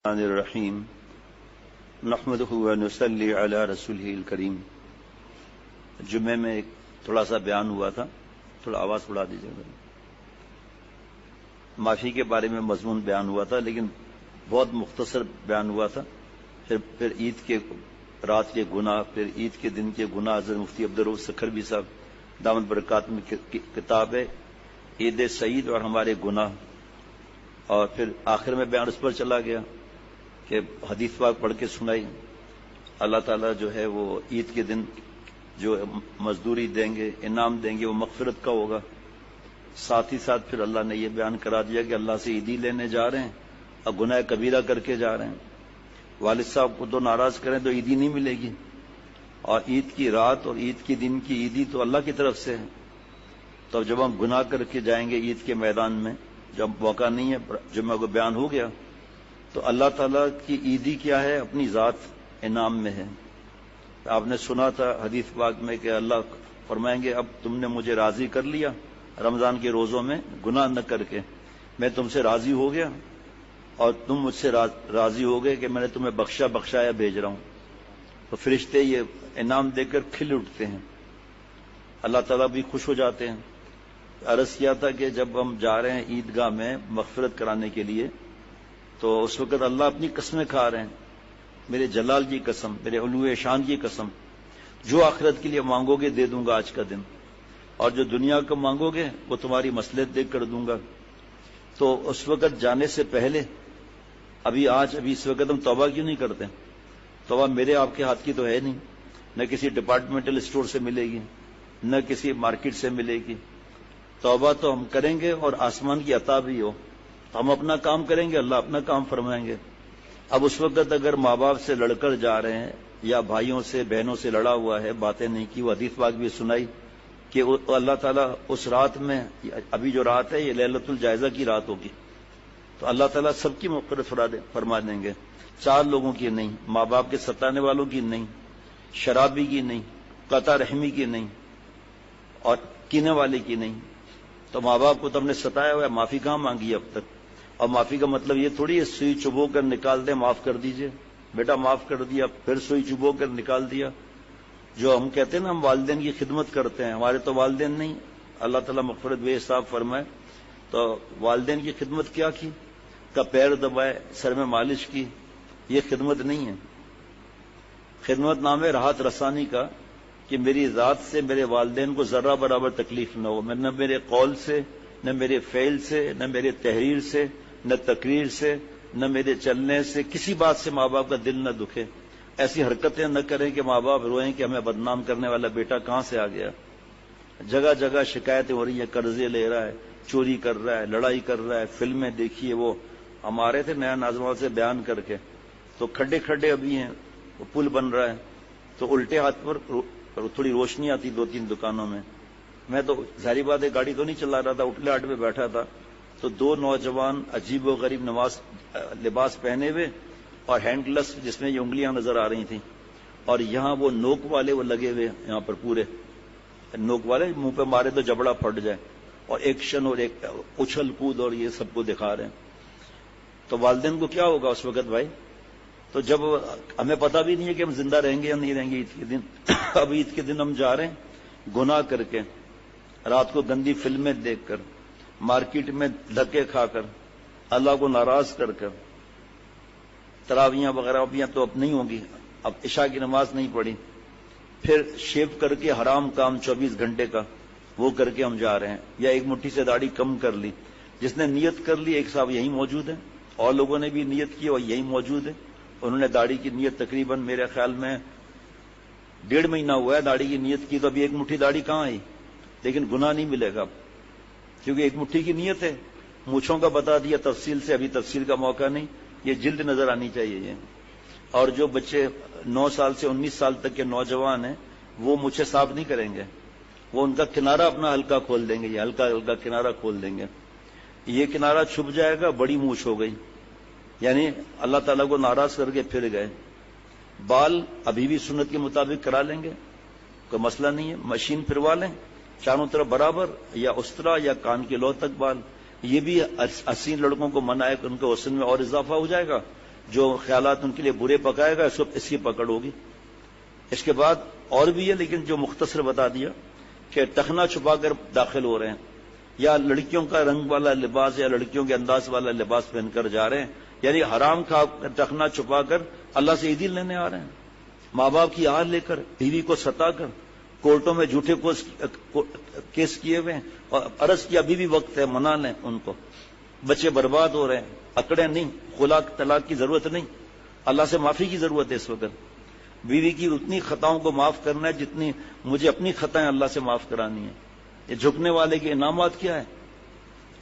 الرحیم نحمدہ ونصلی علی رسولہ الکریم۔ جمعے میں ایک تھوڑا سا بیان ہوا تھا، تھوڑا آواز بڑھا دیجیے گا۔ معافی کے بارے میں مضمون بیان ہوا تھا، لیکن بہت مختصر بیان ہوا تھا۔ پھر عید کے رات کے گناہ، پھر عید کے دن کے گناہ۔ حضرت مفتی عبدالرؤف سکھروی صاحب دامت برکات میں کتاب ہے عید سعید اور ہمارے گناہ، اور پھر آخر میں بیان اس پر چلا گیا کہ حدیث پاک پڑھ کے سنائی، اللہ تعالیٰ جو ہے وہ عید کے دن جو مزدوری دیں گے، انعام دیں گے، وہ مغفرت کا ہوگا۔ ساتھ ہی ساتھ پھر اللہ نے یہ بیان کرا دیا کہ اللہ سے عیدی لینے جا رہے ہیں اور گناہ کبیرہ کر کے جا رہے ہیں۔ والد صاحب کو تو ناراض کریں تو عیدی نہیں ملے گی، اور عید کی رات اور عید کے دن کی عیدی تو اللہ کی طرف سے ہے۔ تو جب ہم گناہ کر کے جائیں گے عید کے میدان میں، جب موقع نہیں ہے، جمعہ کو بیان ہو گیا، تو اللہ تعالیٰ کی عیدی کیا ہے؟ اپنی ذات انعام میں ہے۔ آپ نے سنا تھا حدیث پاک میں کہ اللہ فرمائیں گے اب تم نے مجھے راضی کر لیا رمضان کے روزوں میں گناہ نہ کر کے، میں تم سے راضی ہو گیا اور تم مجھ سے راضی ہو گئے کہ میں نے تمہیں بخشایا بھیج رہا ہوں۔ تو فرشتے یہ انعام دے کر کھل اٹھتے ہیں، اللہ تعالیٰ بھی خوش ہو جاتے ہیں۔ عرض کیا تھا کہ جب ہم جا رہے ہیں عیدگاہ میں مغفرت کرانے کے لیے، تو اس وقت اللہ اپنی قسمیں کھا رہے ہیں، میرے جلال کی قسم، میرے علو شان کی قسم، جو آخرت کے لیے مانگو گے دے دوں گا آج کا دن، اور جو دنیا کو مانگو گے وہ تمہاری مصلحت دیکھ کر دوں گا۔ تو اس وقت جانے سے پہلے ابھی اس وقت ہم توبہ کیوں نہیں کرتے؟ توبہ میرے آپ کے ہاتھ کی تو ہے نہیں، نہ کسی ڈپارٹمنٹل اسٹور سے ملے گی، نہ کسی مارکیٹ سے ملے گی۔ توبہ تو ہم کریں گے اور آسمان کی عطا بھی ہو، ہم اپنا کام کریں گے، اللہ اپنا کام فرمائیں گے۔ اب اس وقت اگر ماں باپ سے لڑ کر جا رہے ہیں یا بھائیوں سے بہنوں سے لڑا ہوا ہے، باتیں نہیں کی، وہ حدیث پاک بھی سنائی کہ اللہ تعالیٰ اس رات میں، ابھی جو رات ہے یہ لیلۃ الجائزہ کی رات ہوگی، تو اللہ تعالیٰ سب کی مغفرت فرما دیں گے، 4 لوگوں کی نہیں، ماں باپ کے ستانے والوں کی نہیں، شرابی کی نہیں، قطع رحمی کی نہیں، اور کینے والے کی نہیں۔ تو ماں باپ کو تو ہم نے ستایا ہوا ہے، معافی کہاں مانگی اب تک؟ اور معافی کا مطلب یہ تھوڑی ہے سوئی چبو کر نکال دیں، معاف کر دیجئے بیٹا، معاف کر دیا، پھر سوئی چبو کر نکال دیا۔ جو ہم کہتے ہیں نا ہم والدین کی خدمت کرتے ہیں، ہمارے تو والدین نہیں، اللہ تعالیٰ مغفرت بے حساب فرمائے۔ تو والدین کی خدمت کیا کی؟ کا پیر دبائے، سر میں مالش کی، یہ خدمت نہیں ہے۔ خدمت نام ہے راحت رسانی کا، کہ میری ذات سے میرے والدین کو ذرہ برابر تکلیف نہ ہو، نہ میرے قول سے، نہ میرے فعل سے، نہ میرے تحریر سے، نہ تقریر سے، نہ میرے چلنے سے، کسی بات سے ماں باپ کا دل نہ دکھے۔ ایسی حرکتیں نہ کریں کہ ماں باپ روئیں کہ ہمیں بدنام کرنے والا بیٹا کہاں سے آ گیا۔ جگہ جگہ شکایتیں ہو رہی ہیں، قرضے لے رہا ہے، چوری کر رہا ہے، لڑائی کر رہا ہے، فلمیں دیکھیے۔ وہ ہم آ رہے تھے نیا ناظمہ سے بیان کر کے، تو کھڈے ابھی ہیں، وہ پل بن رہا ہے، تو الٹے ہاتھ پر تھوڑی روشنی آتی 2-3 دکانوں میں۔ میں تو ظاہری بات ہے گاڑی تو نہیں چلا رہا تھا، اٹھلے ہاٹ پہ بیٹھا تھا، تو 2 نوجوان عجیب و غریب لباس پہنے ہوئے اور ہینڈ گلس جس میں یہ انگلیاں نظر آ رہی تھیں، اور یہاں وہ نوک والے وہ لگے ہوئے یہاں پر، پورے نوک والے، منہ پہ مارے تو جبڑا پھٹ جائے، اور ایکشن اور ایک اچھل کود اور یہ سب کو دکھا رہے ہیں۔ تو والدین کو کیا ہوگا اس وقت بھائی؟ تو جب ہمیں پتہ بھی نہیں ہے کہ ہم زندہ رہیں گے یا نہیں رہیں گے عید کے دن۔ اب عید کے دن ہم جا رہے ہیں گناہ کر کے، رات کو گندی فلمیں دیکھ کر، مارکیٹ میں دھکے کھا کر، اللہ کو ناراض کر کر۔ تراویحاں وغیرہ تو اب نہیں ہوگی، اب عشاء کی نماز نہیں پڑھی، پھر شیو کر کے حرام کام 24 گھنٹے کا وہ کر کے ہم جا رہے ہیں، یا ایک مٹھی سے داڑھی کم کر لی۔ جس نے نیت کر لی، ایک صاحب یہی موجود ہیں، اور لوگوں نے بھی نیت کی اور یہی موجود ہے، انہوں نے داڑھی کی نیت تقریباً میرے خیال میں 1.5 مہینہ ہوا ہے داڑھی کی نیت کی، تو ابھی ایک مٹھی داڑھی کہاں آئی؟ لیکن گناہ نہیں ملے گا، کیونکہ ایک مٹھی کی نیت ہے۔ مونچھوں کا بتا دیا تفصیل سے، ابھی تفصیل کا موقع نہیں، یہ جلد نظر آنی چاہیے یہ۔ اور جو بچے 9 سال سے 19 سال تک کے نوجوان ہیں، وہ مجھے صاف نہیں کریں گے، وہ ان کا کنارہ اپنا ہلکا کھول دیں گے، یہ ہلکا کنارہ کھول دیں گے، یہ کنارہ چھپ جائے گا، بڑی مونچھ ہو گئی، یعنی اللہ تعالیٰ کو ناراض کر کے پھر گئے۔ بال ابھی بھی سنت کے مطابق کرا لیں گے، کوئی مسئلہ نہیں ہے، مشین پھروا لیں چاروں طرف برابر، یا استرا یا کان کے لو تک بال۔ یہ بھی حسین لڑکوں کو منع ہے کہ ان کے حسن میں اور اضافہ ہو جائے گا، جو خیالات ان کے لیے برے پکائے گا اس وقت اس کی پکڑ ہوگی. اس کے بعد اور بھی ہے لیکن جو مختصر بتا دیا کہ ٹخنا چھپا کر داخل ہو رہے ہیں یا لڑکیوں کا رنگ والا لباس یا لڑکیوں کے انداز والا لباس پہن کر جا رہے ہیں, یعنی حرام کھا ٹخنا چھپا کر اللہ سے عیدی لینے آ رہے ہیں, ماں باپ کی آہ لے کر, بیوی کو ستا کر, کورٹوں میں جھوٹے کیس کیے ہوئے ہیں اور عرض کیا ابھی بھی وقت ہے منا لیں ان کو. بچے برباد ہو رہے ہیں, اکڑے نہیں, خلا طلاق کی ضرورت نہیں, اللہ سے معافی کی ضرورت ہے اس وقت. بیوی کی اتنی خطاؤں کو معاف کرنا ہے جتنی مجھے اپنی خطائیں اللہ سے معاف کرانی ہے. یہ جھکنے والے کے انعامات کیا ہے؟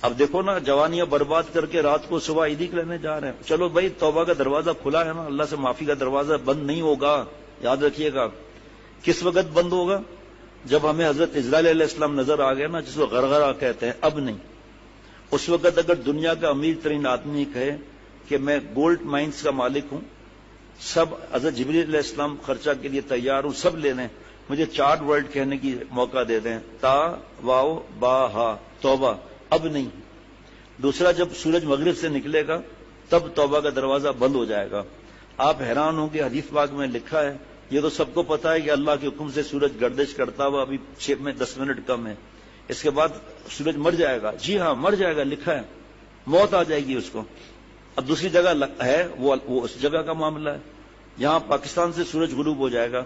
اب دیکھو نا, جوانیاں برباد کر کے رات کو صبح عیدی لینے جا رہے ہیں. چلو بھائی توبہ کا دروازہ کھلا ہے نا, اللہ سے معافی کا دروازہ بند نہیں ہوگا, یاد رکھیے گا. کس وقت بند ہوگا؟ جب ہمیں حضرت اسرائیل علیہ السلام نظر آ گیا نا, جس کو غرغرہ کہتے ہیں, اب نہیں. اس وقت اگر دنیا کا امیر ترین آدمی کہے کہ میں گولڈ مائنز کا مالک ہوں, سب حضرت جبریل علیہ السلام خرچہ کے لیے تیار ہوں, سب لے لیں, مجھے 4 ورڈ کہنے کی موقع دے دیں, تا واو با ہا, توبہ, اب نہیں. دوسرا, جب سورج مغرب سے نکلے گا تب توبہ کا دروازہ بند ہو جائے گا. آپ حیران ہوں کہ حدیث پاک میں لکھا ہے, یہ تو سب کو پتا ہے کہ اللہ کے حکم سے سورج گردش کرتا ہوا ابھی 10 منٹ کم ہے, اس کے بعد سورج مر جائے گا. جی ہاں مر جائے گا, لکھا ہے, موت آ جائے گی اس کو. اب دوسری جگہ ہے وہ اس جگہ کا معاملہ ہے, یہاں پاکستان سے سورج غروب ہو جائے گا.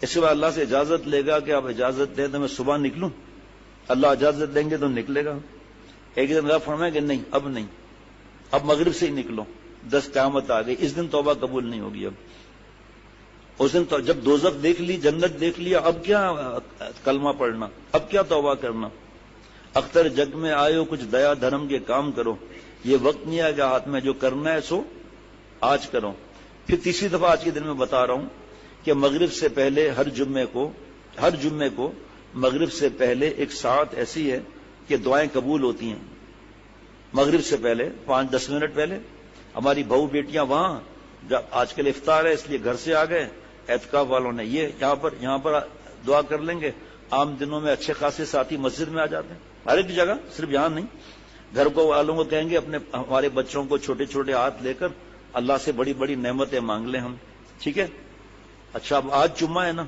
اس کے بعد اللہ سے اجازت لے گا کہ آپ اجازت دیں تو میں صبح نکلوں, اللہ اجازت دیں گے تو نکلے گا. ایک دن اللہ فرمائے کہ نہیں, اب نہیں, اب مغرب سے ہی نکلو, 10 قیامت آ گئی. اس دن توبہ قبول نہیں ہوگی. اب اس دن تو جب دوزخ دیکھ لی, جنت دیکھ لیا, اب کیا کلمہ پڑھنا, اب کیا توبہ کرنا. اختر جگ میں آئے ہو کچھ دیا دھرم کے کام کرو, یہ وقت نہیں آئے گا ہاتھ میں, جو کرنا ہے سو آج کرو. پھر تیسری دفعہ آج کے دن میں بتا رہا ہوں کہ مغرب سے پہلے ہر جمعے کو مغرب سے پہلے ایک ساعت ایسی ہے کہ دعائیں قبول ہوتی ہیں. مغرب سے پہلے 5-10 منٹ پہلے ہماری بہو بیٹیاں وہاں, آج کل افطار ہے اس لیے گھر سے آ گئے, اعتکاف والوں نے یہ یہاں پر دعا کر لیں گے. عام دنوں میں اچھے خاصے ساتھی مسجد میں آ جاتے ہیں, ہر ایک جگہ, صرف یہاں نہیں. گھر کو والوں کو کہیں گے ہمارے بچوں کو چھوٹے چھوٹے ہاتھ لے کر اللہ سے بڑی بڑی نعمتیں مانگ لیں ہم, ٹھیک ہے. اچھا, اب آج جمعہ ہے نا,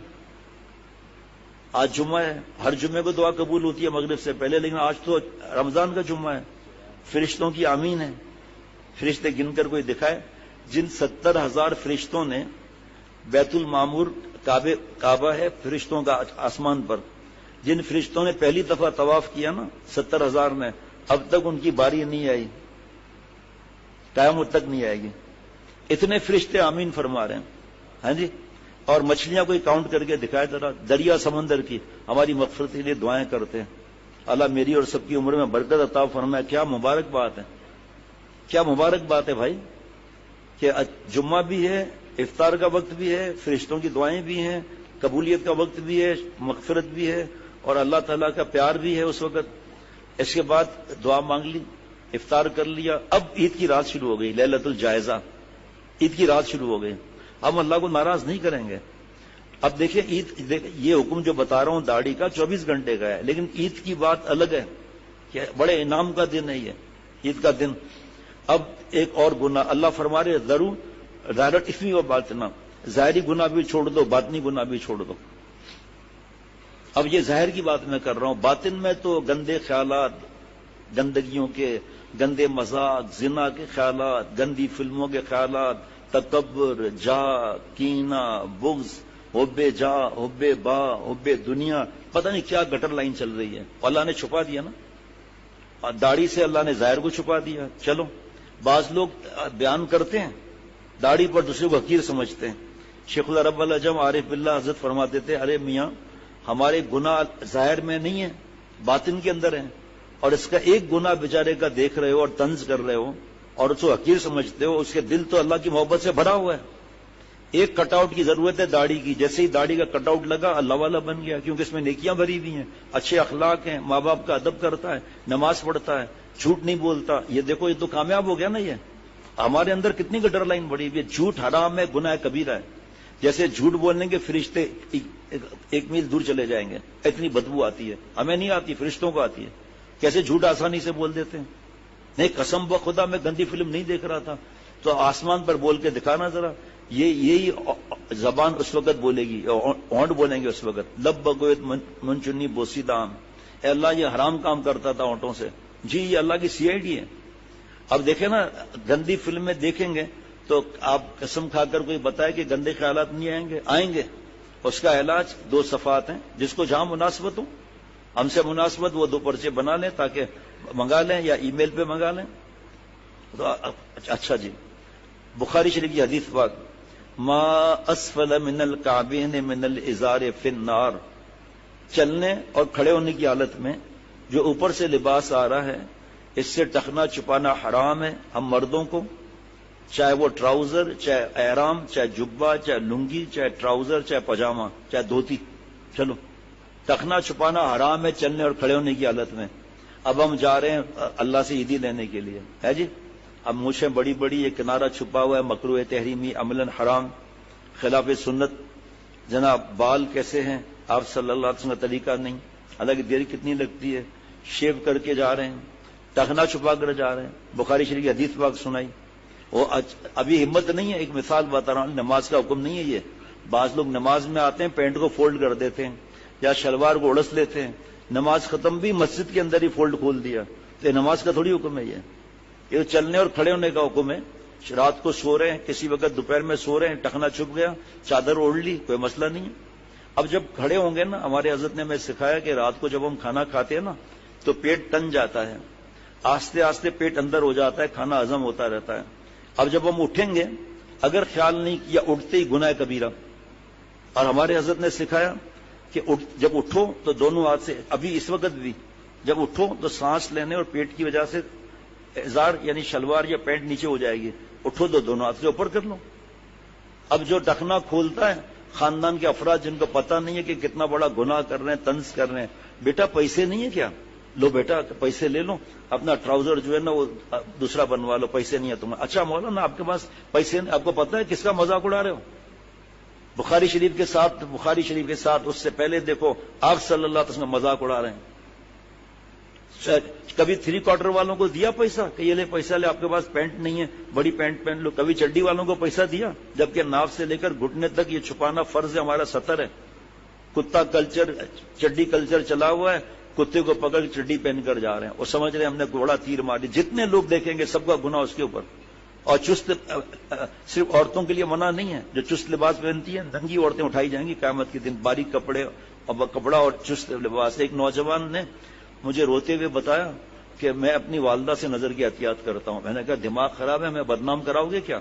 آج جمعہ ہے, ہر جمعے کو دعا قبول ہوتی ہے مغرب سے پہلے, لیکن آج تو رمضان کا جمعہ ہے, فرشتوں کی آمین ہے. فرشتے گن کر کوئی دکھائے جن 70,000 فرشتوں نے بیت المعمور کعبہ ہے فرشتوں کا آسمان پر, جن فرشتوں نے پہلی دفعہ طواف کیا نا 70,000 نے, اب تک ان کی باری نہیں آئی, قیامت تک نہیں آئے گی. اتنے فرشتے آمین فرما رہے ہیں, ہاں جی. اور مچھلیاں کوئی کاؤنٹ کر کے دکھائے ذرا, دریا سمندر کی ہماری مغفرت کے لیے دعائیں کرتے ہیں, اللہ میری اور سب کی عمر میں برکت عطا فرمائے. کیا مبارک بات ہے, کیا مبارک بات ہے بھائی, کہ جمعہ بھی ہے, افطار کا وقت بھی ہے, فرشتوں کی دعائیں بھی ہیں, قبولیت کا وقت بھی ہے, مغفرت بھی ہے, اور اللہ تعالیٰ کا پیار بھی ہے اس وقت. اس کے بعد دعا مانگ لی, افطار کر لیا, اب عید کی رات شروع ہو گئی, لیلۃ الجائزہ, عید کی رات شروع ہو گئی. ہم اللہ کو ناراض نہیں کریں گے. اب دیکھیں عید, یہ حکم جو بتا رہا ہوں داڑھی کا 24 گھنٹے کا ہے, لیکن عید کی بات الگ ہے کہ بڑے انعام کا دن ہے یہ عید کا دن. اب ایک اور گناہ اللہ فرما رہے, ضرور ظاہر اسمی و باطنہ, ظاہری گناہ بھی چھوڑ دو, باطنی گناہ بھی چھوڑ دو. اب یہ ظاہر کی بات میں کر رہا ہوں, باطن میں تو گندے خیالات, گندگیوں کے گندے مذاق, زنا کے خیالات, گندی فلموں کے خیالات, تکبر, جا, کینہ, بغض, حب جا, حب با, حب دنیا, پتہ نہیں کیا گٹر لائن چل رہی ہے. اللہ نے چھپا دیا نا, داڑھی سے اللہ نے ظاہر کو چھپا دیا. چلو, بعض لوگ بیان کرتے ہیں داڑھی پر دوسرے کو حقیر سمجھتے ہیں. شیخ اللہ رب العجم عارف باللہ حضرت فرماتے تھے, ارے میاں ہمارے گناہ ظاہر میں نہیں ہے, باطن کے اندر ہیں, اور اس کا ایک گناہ بیچارے کا دیکھ رہے ہو اور طنز کر رہے ہو اور اس کو حقیر سمجھتے ہو, اس کے دل تو اللہ کی محبت سے بھرا ہوا ہے. ایک کٹ آؤٹ کی ضرورت ہے داڑھی کی, جیسے ہی داڑھی کا کٹ آؤٹ لگا اللہ والا بن گیا, کیونکہ اس میں نیکیاں بھری ہوئی ہیں, اچھے اخلاق ہیں, ماں باپ کا ادب کرتا ہے, نماز پڑھتا ہے, جھوٹ نہیں بولتا. یہ دیکھو, یہ تو کامیاب ہو گیا نا. یہ ہمارے اندر کتنی گٹر لائن بڑی ہوئی ہے. جھوٹ حرام ہے, گناہ کبیرہ ہے. جیسے جھوٹ بولنے کے فرشتے 1 میل دور چلے جائیں گے, اتنی بدبو آتی ہے, ہمیں نہیں آتی, فرشتوں کو آتی ہے. کیسے جھوٹ آسانی سے بول دیتے ہیں. نہیں, قسم بخدا میں گندی فلم نہیں دیکھ رہا تھا, تو آسمان پر بول کے دکھانا ذرا. یہی زبان اس وقت بولے گی, اونٹ بولیں گے اس وقت, لب بگویت منچنی بوسی دام, اے اللہ یہ حرام کام کرتا تھا اونٹوں سے. جی یہ اللہ کی سی آئی ڈی ہے. اب دیکھیں نا, گندی فلم میں دیکھیں گے تو آپ قسم کھا کر کوئی بتائے کہ گندے خیالات نہیں آئیں گے. اس کا علاج 2 صفات ہیں, جس کو جہاں مناسبت ہو, ہم سے مناسبت وہ 2 پرچے بنا لیں تاکہ منگا لیں یا ای میل پہ منگا لیں. تو اچھا جی, بخاری شریف کی حدیث پاک, ما اسفل من الکعبین من الازار فی النار, چلنے اور کھڑے ہونے کی حالت میں جو اوپر سے لباس آ رہا ہے اس سے ٹخنا چھپانا حرام ہے ہم مردوں کو, چاہے وہ ٹراؤزر, چاہے احرام, چاہے جبہ, چاہے لنگی, چاہے ٹراؤزر, چاہے پاجامہ, چاہے دھوتی, چلو ٹخنا چھپانا حرام ہے چلنے اور کھڑے ہونے کی حالت میں. اب ہم جا رہے ہیں اللہ سے عیدی لینے کے لیے, ہے جی, اب مونچھیں بڑی بڑی, یہ کنارہ چھپا ہوا ہے, مکروہ تحریمی, عملاً حرام, خلاف سنت. جناب بال کیسے ہیں, آپ صلی اللہ علیہ وسلم کا طریقہ نہیں, حالانکہ دیر کتنی لگتی ہے, شیو کر کے جا رہے ہیں, ٹخنا چھپا کر جا رہے ہیں. بخاری شریف کی حدیث پاک سنائی. وہ ابھی ہمت نہیں ہے, ایک مثال بتا رہا ہوں, نماز کا حکم نہیں ہے یہ. بعض لوگ نماز میں آتے ہیں پینٹ کو فولڈ کر دیتے ہیں یا شلوار کو اڑس لیتے ہیں, نماز ختم بھی مسجد کے اندر ہی فولڈ کھول دیا. تو یہ نماز کا تھوڑی حکم ہے, یہ چلنے اور کھڑے ہونے کا حکم ہے. رات کو سو رہے ہیں, کسی وقت دوپہر میں سو رہے ہیں, ٹخنا چھپ گیا, چادر اوڑھ لی, کوئی مسئلہ نہیں ہے. اب جب کھڑے ہوں گے نا, ہمارے حضرت نے ہمیں سکھایا کہ رات کو جب ہم کھانا کھاتے ہیں نا تو پیٹ تن جاتا ہے, آہستہ آہستہ پیٹ اندر ہو جاتا ہے, کھانا ہضم ہوتا رہتا ہے. اب جب ہم اٹھیں گے, اگر خیال نہیں کیا اٹھتے ہی گناہ کبیرہ. اور ہمارے حضرت نے سکھایا کہ جب اٹھو تو دونوں ہاتھ سے, ابھی اس وقت بھی جب اٹھو تو سانس لینے اور پیٹ کی وجہ سے ازار یعنی شلوار یا پینٹ نیچے ہو جائے گی, اٹھو تو دونوں ہاتھ سے اوپر کر لو. اب جو ٹخنا کھولتا ہے, خاندان کے افراد جن کو پتہ نہیں ہے کہ کتنا بڑا گناہ کر رہے ہیں, طنز کر رہے ہیں, بیٹا پیسے نہیں ہے کیا, لو بیٹا پیسے لے لو, اپنا ٹراؤزر جو ہے نا وہ دوسرا بنوا لو, پیسے نہیں ہے تمہیں. اچھا مولانا آپ کے پاس پیسے نہیں, آپ کو پتہ ہے کس کا مذاق اڑا رہے ہو. بخاری شریف کے ساتھ اس سے پہلے دیکھو آپ صلی اللہ علیہ وسلم مذاق اڑا رہے ہیں. کبھی 3/4 والوں کو دیا پیسہ کہ یہ لے پیسہ لے, آپ کے پاس پینٹ نہیں ہے بڑی پینٹ پہن لو. کبھی چڈی والوں کو پیسہ دیا, جبکہ ناف سے لے کر گھٹنے تک یہ چھپانا فرض ہے, ہمارا سطر ہے. کتا کلچر, چڈی کلچر چلا ہوا ہے, کتے کو پکڑ کے چڈی پہن کر جا رہے ہیں اور سمجھ رہے ہیں ہم نے گھوڑا تیر ماری. جتنے لوگ دیکھیں گے سب کا گناہ اس کے اوپر. اور چست صرف عورتوں کے لیے منع نہیں ہے, جو چست لباس پہنتی ہیں ننگی عورتیں اٹھائی جائیں گی قیامت کے دن, باریک کپڑا اور چست لباس. ایک نوجوان نے مجھے روتے ہوئے بتایا کہ میں اپنی والدہ سے نظر کی احتیاط کرتا ہوں. میں نے کہا دماغ خراب ہے, میں بدنام کراؤ گے کیا؟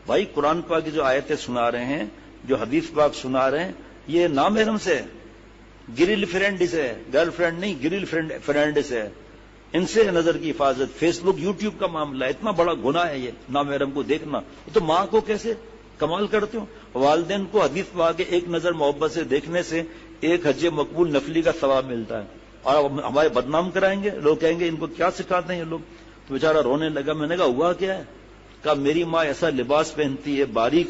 بھائی قرآن پاک کی جو آیتیں سنا رہے ہیں, جو حدیث پاک سنا رہے ہیں, یہ نامحرم سے, گرل فرینڈ سے, گرل فرینڈ نہیں گرل فرینڈ سے, ان سے نظر کی حفاظت. فیس بک یوٹیوب کا معاملہ, اتنا بڑا گناہ ہے یہ نامحرم کو دیکھنا. تو ماں کو کیسے کمال کرتے ہو. والدین کو حدیث پاک کے ایک نظر محبت سے دیکھنے سے 1 حج مقبول نفلی کا ثواب ملتا ہے. اور ہمارے بدنام کرائیں گے, لوگ کہیں گے ان کو کیا سکھاتے ہیں یہ لوگ. تو بیچارہ رونے لگا. میں نے کہا ہوا کیا ہے؟ کہا میری ماں ایسا لباس پہنتی ہے باریک,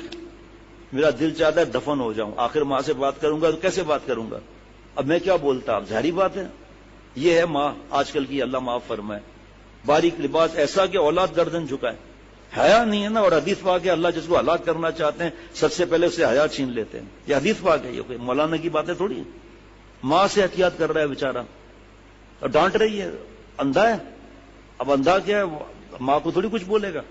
میرا دل چاہتا ہے دفن ہو جاؤں. آخر ماں سے بات کروں گا تو کیسے بات کروں گا, اب میں کیا بولتا. اب ظاہری بات ہے یہ ہے ماں آج کل کی, اللہ معاف فرمائے. باریک لباس ایسا کہ اولاد گردن جھکائے, حیا نہیں ہے نا. اور حدیث پاک ہے اللہ جس کو ہلاک کرنا چاہتے ہیں سب سے پہلے اسے حیا چھین لیتے ہیں. یہ حدیث پاک ہے, یہ کوئی مولانا کی باتیں تھوڑی ہے. ماں سے احتیاط کر رہا ہے بیچارہ اور ڈانٹ رہی ہے, اندھا ہے. اب اندھا کیا ہے, ماں کو تھوڑی کچھ بولے گا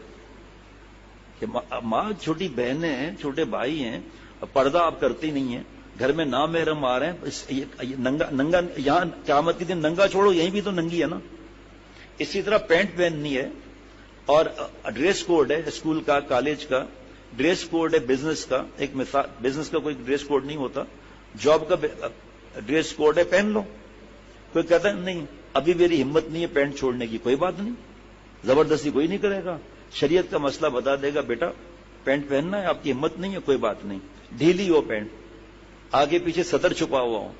کہ ماں چھوٹی بہنیں ہیں, چھوٹے بھائی ہیں, پردہ آپ کرتی نہیں ہیں, گھر میں نامحرم آ رہے ہیں, ننگا یہاں قیامت کے دن ننگا چھوڑو, یہیں بھی تو ننگی ہے نا. اسی طرح پینٹ پہننی ہے, اور ڈریس کوڈ ہے اسکول کا, کالج کا ڈریس کوڈ ہے, بزنس کا. ایک مثال, بزنس کا کوئی ڈریس کوڈ نہیں ہوتا, جاب کا ڈریس کوڈ ہے, پہن لو. کوئی کہتا ہے نہیں ابھی میری ہمت نہیں ہے پینٹ چھوڑنے کی, کوئی بات نہیں, زبردستی کوئی نہیں کرے گا. شریعت کا مسئلہ بتا دے گا, بیٹا پینٹ پہننا ہے, آپ کی ہمت نہیں ہے, کوئی بات نہیں, ڈھیلی ہو پینٹ, آگے پیچھے صدر چھپا ہوا ہو,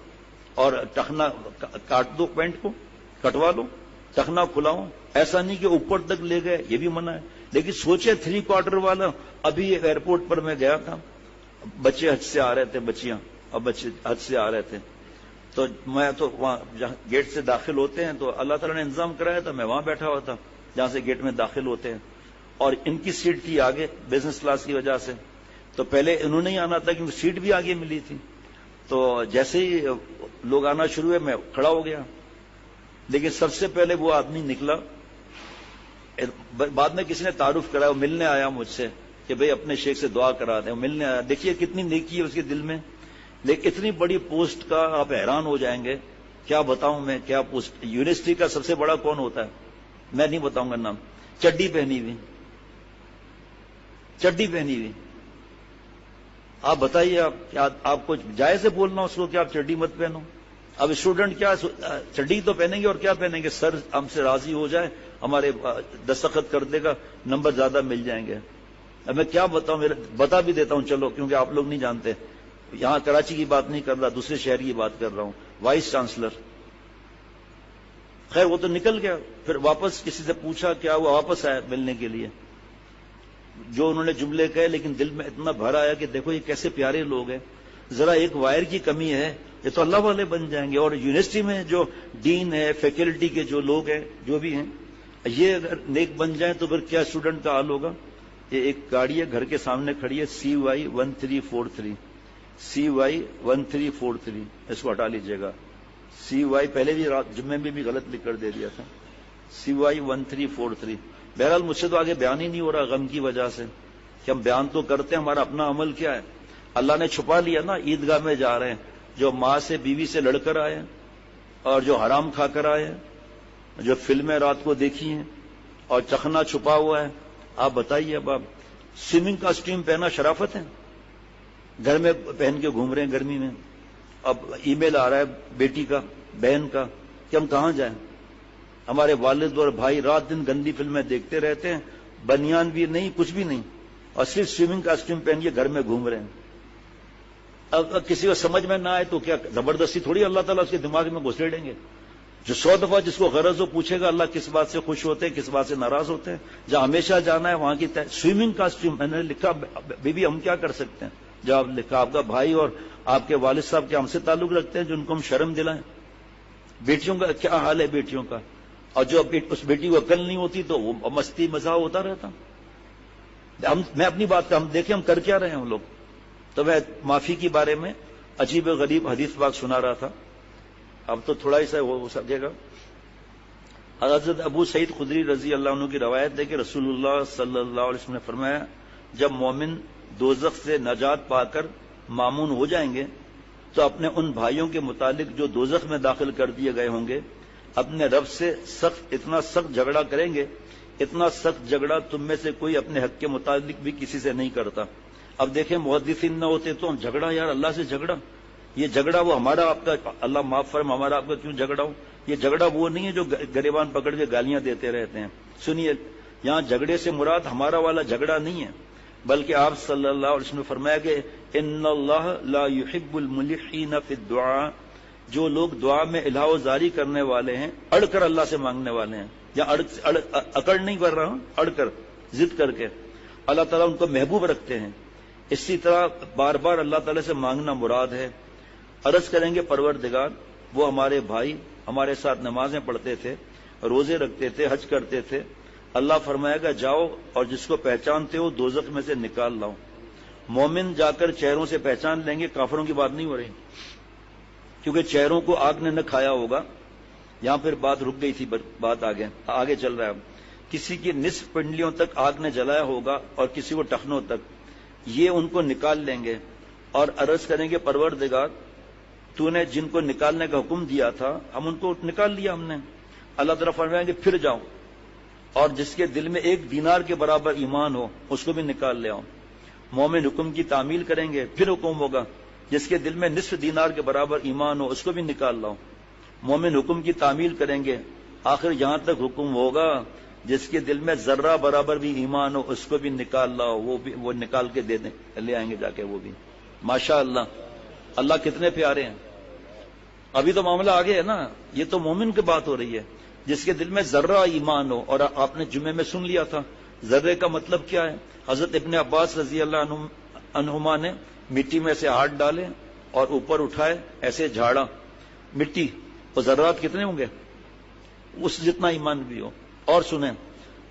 اور ٹخنا کاٹ دو, پینٹ کو کٹوا لو, ٹخنا کھلاؤ. ایسا نہیں کہ اوپر تک لے گئے, یہ بھی منع ہے. لیکن سوچے 3/4 والا. ابھی ایئرپورٹ پر میں گیا تھا, بچے حج سے آ رہے تھے, بچیاں اور بچے حج سے آ رہے تھے, تو میں تو وہاں جہاں گیٹ سے داخل ہوتے ہیں تو اللہ تعالیٰ نے انتظام کرایا تھا, میں وہاں بیٹھا ہوا تھا جہاں سے گیٹ میں داخل ہوتے ہیں. اور ان کی سیٹ تھی آگے بزنس کلاس کی وجہ سے، تو پہلے انہوں نے ہی آنا تھا کیونکہ سیٹ بھی آگے ملی تھی. تو جیسے ہی لوگ آنا شروع ہوئے میں کھڑا ہو گیا، لیکن سب سے پہلے وہ آدمی نکلا. بعد میں کسی نے تعارف کرایا، وہ ملنے آیا مجھ سے کہ بھئی اپنے شیخ سے دعا کرا دیں. ملنے آیا، دیکھیے کتنی نیکی ہے اس کے دل میں. لیکن اتنی بڑی پوسٹ کا آپ حیران ہو جائیں گے. کیا بتاؤں میں کیا پوسٹ. یونیورسٹی کا سب سے بڑا کون ہوتا ہے؟ میں نہیں بتاؤں گا نام. چڈی پہنی ہوئی، چڈی پہنی ہوئی. آپ بتائیے آپ کو جائز ہے بولنا اس کو کہ آپ چڈی مت پہنو؟ اب اسٹوڈنٹ کیا چڈی تو پہنیں گے اور کیا پہنیں گے؟ سر ہم سے راضی ہو جائے، ہمارے دستخط کر دے گا، نمبر زیادہ مل جائیں گے. اب میں کیا بتاؤں، بتا بھی دیتا ہوں چلو، کیونکہ آپ لوگ نہیں جانتے. یہاں کراچی کی بات نہیں کر رہا، دوسرے شہر کی بات کر رہا ہوں. Vice chancellor. خیر وہ تو نکل گیا. پھر واپس کسی سے پوچھا کیا ہوا، واپس آیا ملنے کے لیے. جو انہوں نے جملے کہے لیکن دل میں اتنا بھر آیا کہ دیکھو یہ کیسے پیارے لوگ ہیں. ذرا ایک وائر کی کمی ہے، یہ تو اللہ والے بن جائیں گے. اور یونیورسٹی میں جو ڈین ہے، فیکلٹی کے جو لوگ ہیں جو بھی ہیں، یہ اگر نیک بن جائیں تو پھر کیا اسٹوڈنٹ کا حال ہوگا. یہ ایک گاڑی ہے گھر کے سامنے کھڑی ہے، CY1343، CY1343. اس کو ہٹا لیجیے گا. CY پہلے بھی رات جمعے میں بھی غلط لکھ کر دے دیا تھا. CY1343. بہرحال مجھ سے تو آگے بیان ہی نہیں ہو رہا غم کی وجہ سے کہ ہم بیان تو کرتے ہیں، ہمارا اپنا عمل کیا ہے. اللہ نے چھپا لیا نا. عیدگاہ میں جا رہے ہیں، جو ماں سے بیوی سے لڑ کر آئے ہیں، اور جو حرام کھا کر آئے ہیں، جو فلمیں رات کو دیکھی ہیں، اور چخنا چھپا ہوا ہے. آپ بتائیے اب آپ سوئمنگ کاسٹیوم پہنا شرافت ہے؟ گھر میں پہن کے گھوم رہے ہیں گرمی میں. اب ای میل آ رہا ہے بیٹی کا، بہن کا، کہ ہم کہاں جائیں. ہمارے والد اور بھائی رات دن گندی فلمیں دیکھتے رہتے ہیں، بنیان بھی نہیں، کچھ بھی نہیں، اور صرف سوئمنگ کاسٹیوم پہن کے گھر میں گھوم رہے ہیں. اب کسی کو سمجھ میں نہ آئے تو کیا زبردستی تھوڑی اللہ تعالیٰ اس کے دماغ میں گھسیڑیں گے. جو 100 دفعہ جس کو غرض ہو پوچھے گا اللہ کس بات سے خوش ہوتے ہیں، کس بات سے ناراض ہوتے ہیں. جہاں ہمیشہ جانا ہے وہاں کی سوئمنگ کاسٹیوم. میں نے لکھا بیوی ہم کیا کر سکتے ہیں. جب لکھا آپ کا بھائی اور آپ کے والد صاحب کے ہم سے تعلق رکھتے ہیں جو ان کو ہم شرم دلائیں. بیٹیوں کا کیا حال ہے بیٹیوں کا. اور جو اس بیٹی کو عقل نہیں ہوتی تو وہ مستی مزاح ہوتا رہتا. میں اپنی بات کا ہم دیکھیں ہم کر کیا رہے ہیں ہم لوگ. تو میں معافی کے بارے میں عجیب غریب حدیث پاک سنا رہا تھا. اب تو تھوڑا ہی سا ہو سکے گا. حضرت ابو سعید خدری رضی اللہ عنہ کی روایت ہے کہ رسول اللہ صلی اللہ علیہ وسلم نے فرمایا جب مومن دوزخ سے نجات پا کر مامون ہو جائیں گے تو اپنے ان بھائیوں کے متعلق جو دوزخ میں داخل کر دیے گئے ہوں گے اپنے رب سے اتنا سخت جھگڑا کریں گے، اتنا سخت جھگڑا تم میں سے کوئی اپنے حق کے متعلق بھی کسی سے نہیں کرتا. اب دیکھیں محدثین نہ ہوتے تو ہم جھگڑا، یار اللہ سے جھگڑا، یہ جھگڑا وہ ہمارا آپ کا، اللہ معاف فرما، ہمارا آپ کا کیوں جھگڑا ہو. یہ جھگڑا وہ نہیں ہے جو گریبان پکڑ کے گالیاں دیتے رہتے ہیں. سنیے، یہاں جھگڑے سے مراد ہمارا والا جھگڑا نہیں ہے، بلکہ آپ صلی اللہ علیہ وسلم نے فرمایا کہ ان اللہ لا يحب الملحین فی الدعاء. جو لوگ دعا میں الہا و زاری کرنے والے ہیں، اڑ کر اللہ سے مانگنے والے ہیں، یا اکڑ نہیں کر رہا ہوں، اڑ کر ضد کر کے، اللہ تعالیٰ ان کو محبوب رکھتے ہیں. اسی طرح بار بار اللہ تعالیٰ سے مانگنا مراد ہے. عرض کریں گے پروردگار وہ ہمارے بھائی ہمارے ساتھ نمازیں پڑھتے تھے، روزے رکھتے تھے، حج کرتے تھے. اللہ فرمائے گا جاؤ اور جس کو پہچانتے ہو دوزخ میں سے نکال لاؤ. مومن جا کر چہروں سے پہچان لیں گے. کافروں کی بات نہیں ہو رہی کیونکہ چہروں کو آگ نے نہ کھایا ہوگا. یہاں پھر بات رک گئی تھی، بات آگے چل رہا ہے. کسی کی نصف پنڈلیوں تک آگ نے جلایا ہوگا اور کسی کو ٹخنوں تک. یہ ان کو نکال لیں گے اور عرض کریں گے پروردگار تو نے جن کو نکالنے کا حکم دیا تھا ہم ان کو نکال لیا ہم نے. اللہ تعالیٰ فرمائیں گے پھر جاؤ اور جس کے دل میں 1 دینار کے برابر ایمان ہو اس کو بھی نکال لے آؤ. مومن حکم کی تعمیل کریں گے، پھر حکم ہوگا جس کے دل میں نصف دینار کے برابر ایمان ہو اس کو بھی نکال لاؤ. مومن حکم کی تعمیل کریں گے، آخر یہاں تک حکم ہوگا جس کے دل میں ذرہ برابر بھی ایمان ہو اس کو بھی نکال لاؤ. وہ نکال کے دے دیں، لے آئیں گے جا کے وہ بھی. ماشاء اللہ، اللہ کتنے پیارے ہیں. ابھی تو معاملہ آگے ہے نا. یہ تو مومن کی بات ہو رہی ہے جس کے دل میں ذرہ ایمان ہو. اور آپ نے جمعے میں سن لیا تھا ذرے کا مطلب کیا ہے. حضرت ابن عباس رضی اللہ عنہما نے مٹی میں سے ہاتھ ڈالے اور اوپر اٹھائے، ایسے جھاڑا مٹی، اور ذرات کتنے ہوں گے؟ اس جتنا ایمان بھی ہو. اور سنیں،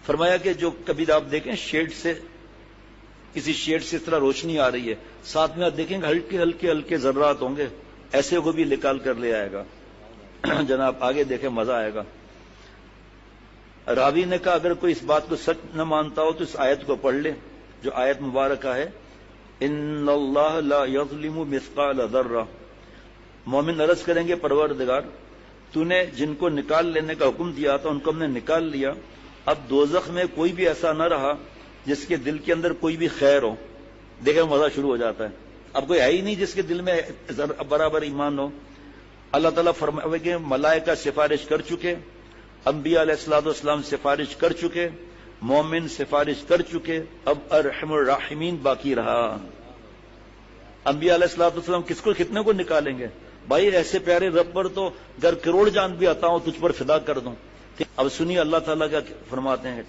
فرمایا کہ جو کبھی آپ دیکھیں شیڈ سے، کسی شیڈ سے اس طرح روشنی آ رہی ہے، ساتھ میں آپ دیکھیں گے ہلکے ہلکے ہلکے ذرات ہوں گے، ایسے کو بھی نکال کر لے آئے گا۔ جناب آگے دیکھیں، مزہ آئے گا۔ راوی نے کہا اگر کوئی اس بات کو سچ نہ مانتا ہو تو اس آیت کو پڑھ لے، جو آیت مبارکہ ہے ان اللہ لا یظلم مثقال ذرہ۔ مومن عرض کریں گے پروردگار تو نے جن کو نکال لینے کا حکم دیا تھا ان کو ہم نے نکال لیا، اب دوزخ میں کوئی بھی ایسا نہ رہا جس کے دل کے اندر کوئی بھی خیر ہو۔ دیکھیں مزہ شروع ہو جاتا ہے، اب کوئی ہے ہی نہیں جس کے دل میں برابر ایمان ہو۔ اللہ تعالیٰ فرمائے کہ ملائکہ سفارش کر چکے، انبیاء علیہ الصلوۃ والسلام سفارش کر چکے، مومن سفارش کر چکے، اب ارحم الراحمین باقی رہا۔ انبیاء علیہ الصلوۃ والسلام کس کو، کتنے کو نکالیں گے؟ بھائی ایسے پیارے رب پر تو اگر کروڑ جان بھی آتا ہوں تجھ پر فدا کر دوں۔ اب سنیے اللہ تعالیٰ کیا فرماتے ہیں،